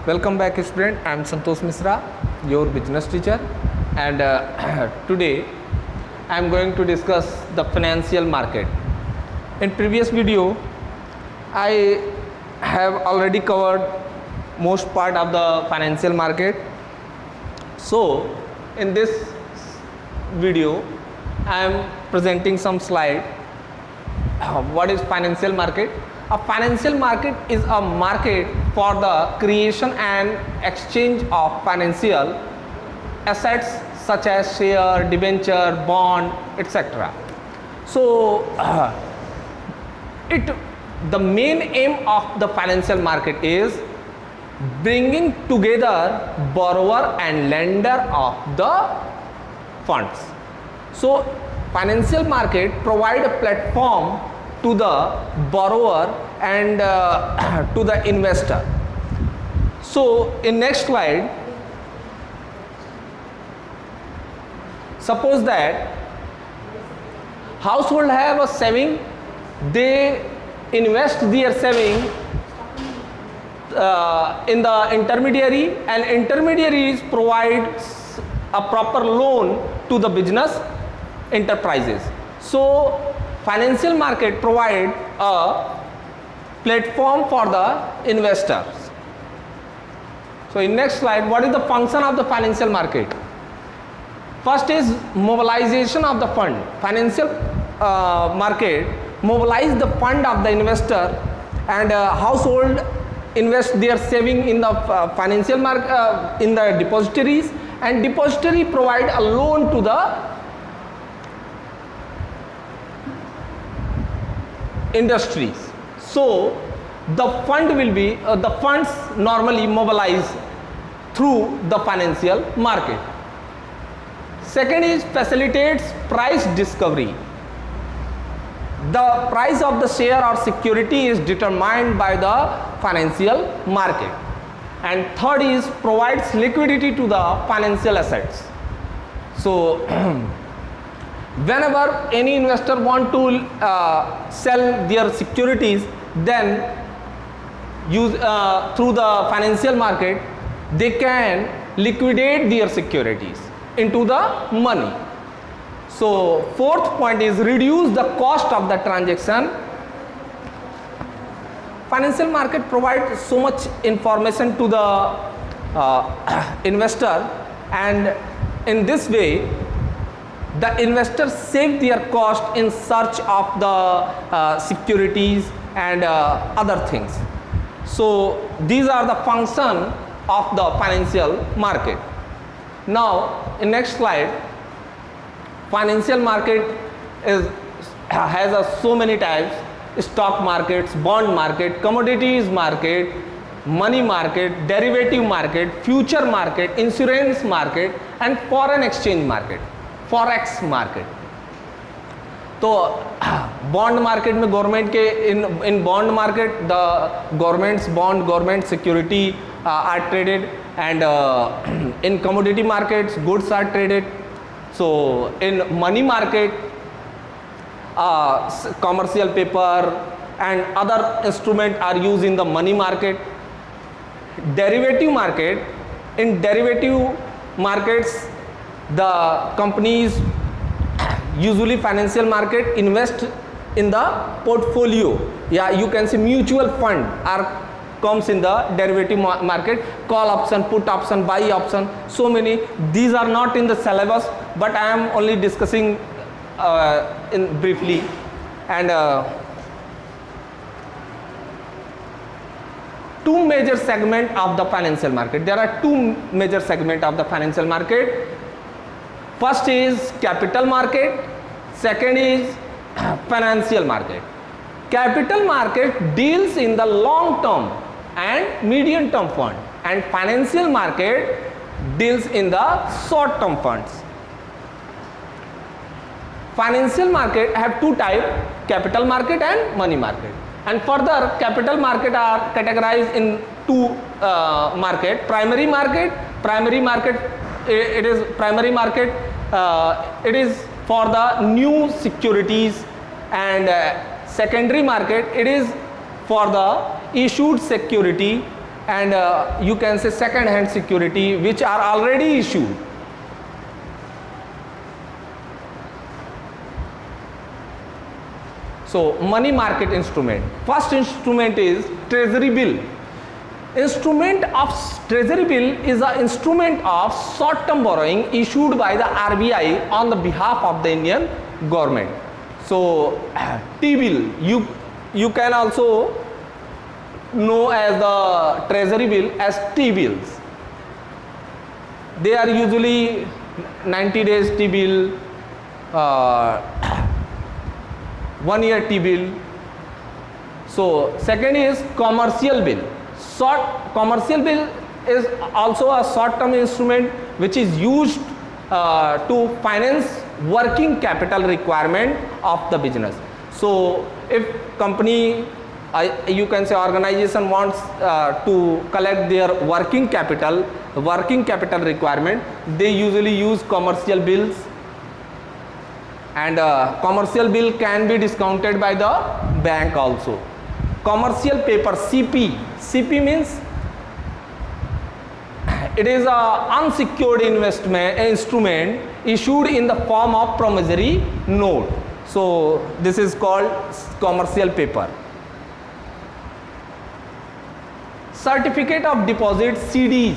Welcome back student, I am Santosh Misra, your business teacher, and today I am going to discuss the financial market. In previous video I have already covered most part of the financial market. So in this video I am presenting some slide. What is financial market? A financial market is a market for the creation and exchange of financial assets such as share, debenture, bond, etc. So the main aim of the financial market is bringing together borrower and lender of the funds. So financial market provide a platform to the borrower and to the investor. So in next slide, suppose that household have a saving, they invest their saving in the intermediary, and intermediaries provide a proper loan to the business enterprises. So financial market provide a platform for the investors. So in next slide, what is the function of the financial market? First is mobilization of the fund. Financial market mobilize the fund of the investor, and household invest their saving in the financial market in the depositories, and depository provide a loan to the industries. So the fund will be the funds normally mobilized through the financial market. Second is facilitates price discovery. The price of the share or security is determined by the financial market. And third is provides liquidity to the financial assets. So whenever any investor want to sell their securities, then use through the financial market they can liquidate their securities into the money. So fourth point is reduce the cost of the transaction. Financial market provides so much information to the investor, and in this way the investors save their cost in search of the securities and other things. So these are the function of the financial market. Now in next slide, financial market has so many types: stock markets, bond market, commodities market, money market, derivative market, future market, insurance market, and foreign exchange market, forex market. तो bond market में government के in bond market the government's bond government security are traded, and in commodity markets goods are traded. So in money market commercial paper and other instrument are used in the money market. Derivative market, in derivative markets the companies, usually financial market, invest in the portfolio. Yeah, you can say mutual fund are comes in the derivative market. Call option, put option, buy option, so many. These are not in the syllabus, but I am only discussing in briefly. And two major segment of the financial market. There are two major segment of the financial market. First is capital market, second is financial market. Capital market deals in the long term and medium term fund, and financial market deals in the short term funds. Financial market have two types: capital market and money market. And further, capital market are categorized in two market: primary market. Primary market, it is primary market. It is for the new securities, and secondary market, it is for the issued security and you can say second hand security which are already issued. So money market instrument, first instrument is treasury bill. Instrument of treasury bill is an instrument of short term borrowing issued by the RBI on the behalf of the Indian government. So T-bill, you can also know as the treasury bill as T-bills. They are usually 90 days T-bill, 1 year T-bill. So second is commercial bill. Commercial bill is also a short term instrument which is used to finance working capital requirement of the business. So if company, you can say organization wants to collect their working capital requirement, they usually use commercial bills, and commercial bill can be discounted by the bank also. Commercial paper, CP means it is a unsecured instrument issued in the form of promissory note. So this is called commercial paper. Certificate of deposit, CDs,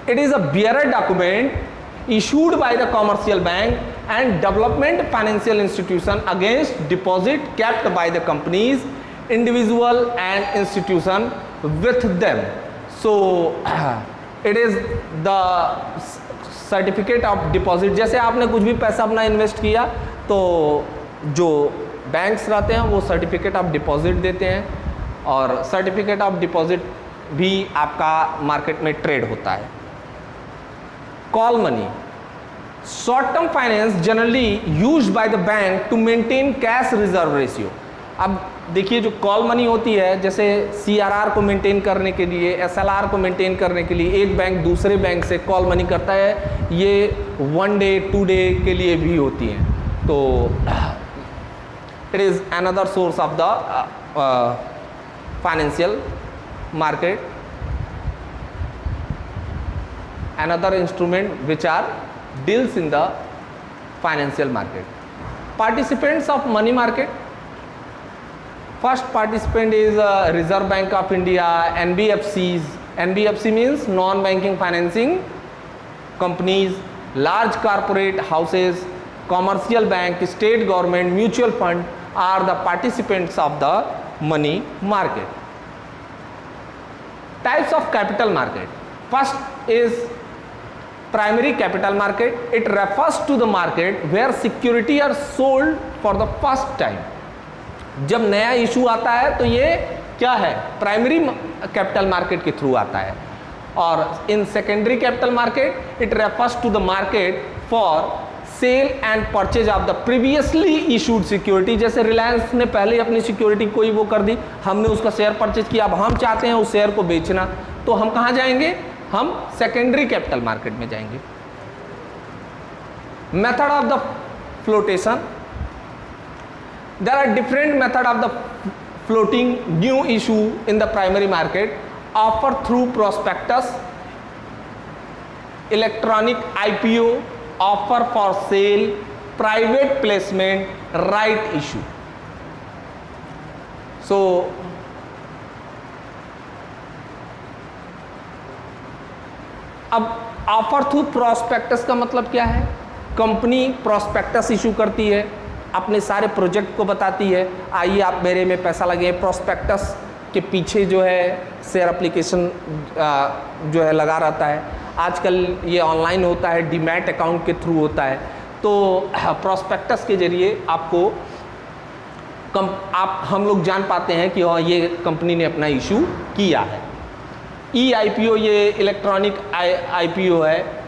it is a bearer document issued by the commercial bank and development financial institution against deposit kept by the companies, individual and institution with them. So it is the certificate of deposit. जैसे आपने कुछ भी पैसा अपना invest किया तो जो banks रहते हैं वो सर्टिफिकेट ऑफ डिपॉजिट देते हैं, और सर्टिफिकेट ऑफ डिपॉजिट भी आपका मार्केट में ट्रेड होता है. Call money, short term finance generally used by the bank to maintain cash reserve ratio. अब देखिए जो कॉल मनी होती है, जैसे CRR को मेंटेन करने के लिए, SLR को मेंटेन करने के लिए एक बैंक दूसरे बैंक से कॉल मनी करता है, ये 1 डे 2 डे के लिए भी होती हैं. तो it is another source of the financial market, another instrument which are deals in the financial market. Participants of money market, first participant is Reserve Bank of India, NBFCs. NBFC means non-banking financing companies, large corporate houses, commercial bank, state government, mutual fund are the participants of the money market. Types of capital market. First is primary capital market. It refers to the market where security are sold for the first time. जब नया issue आता है तो ये क्या है, primary capital market के through आता है. और in secondary capital market it refers to the market for sale and purchase of the previously issued security. जैसे रिलायंस ने पहले अपनी सिक्योरिटी कोई वो कर दी, हमने उसका शेयर परचेज किया, अब हम चाहते हैं उस शेयर को बेचना, तो हम कहाँ जाएंगे, हम सेकेंडरी कैपिटल मार्केट में जाएंगे. Method of the flotation, there are different method of the floating new issue in the primary market. Offer through prospectus, electronic IPO, offer for sale, private placement, right issue. So अब offer through prospectus का मतलब क्या है, company prospectus issue करती है, अपने सारे project को बताती है, आइए आप मेरे में पैसा लगे. प्रोस्पेक्टस के पीछे जो है शेयर एप्लीकेशन जो है लगा रहता है. आजकल ये ऑनलाइन होता है, डीमैट अकाउंट के थ्रू होता है. तो प्रोस्पेक्टस के जरिए आपको हम लोग जान पाते हैं कि ये कंपनी ने अपना इशू किया है. IPO ये इलेक्ट्रॉनिक IPO है,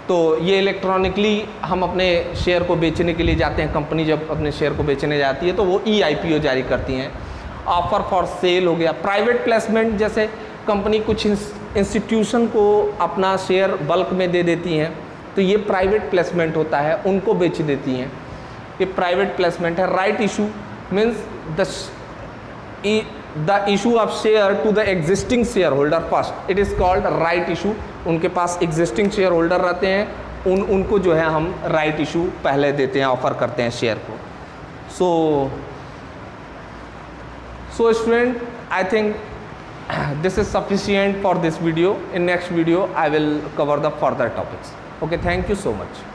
तो ये इलेक्ट्रॉनिकली हम अपने शेयर को बेचने के लिए जाते हैं. कंपनी जब अपने शेयर को बेचने जाती है तो वो IPO जारी करती हैं. ऑफर फॉर सेल हो गया. प्राइवेट प्लेसमेंट, जैसे कंपनी कुछ इंस्टीट्यूशन को अपना शेयर बल्क में दे देती हैं, तो ये प्राइवेट प्लेसमेंट होता है, उनको बेच देती हैं, ये प्राइवेट प्लेसमेंट है. Right issue means the issue of share to the existing share holder first, it is called right issue. उनके पास एग्जिस्टिंग शेयर होल्डर रहते हैं, उनको जो है हम राइट इशू पहले देते हैं, ऑफर करते हैं शेयर को। So student, I think this is sufficient for this video. In next video I will cover the further topics. Okay, thank you so much.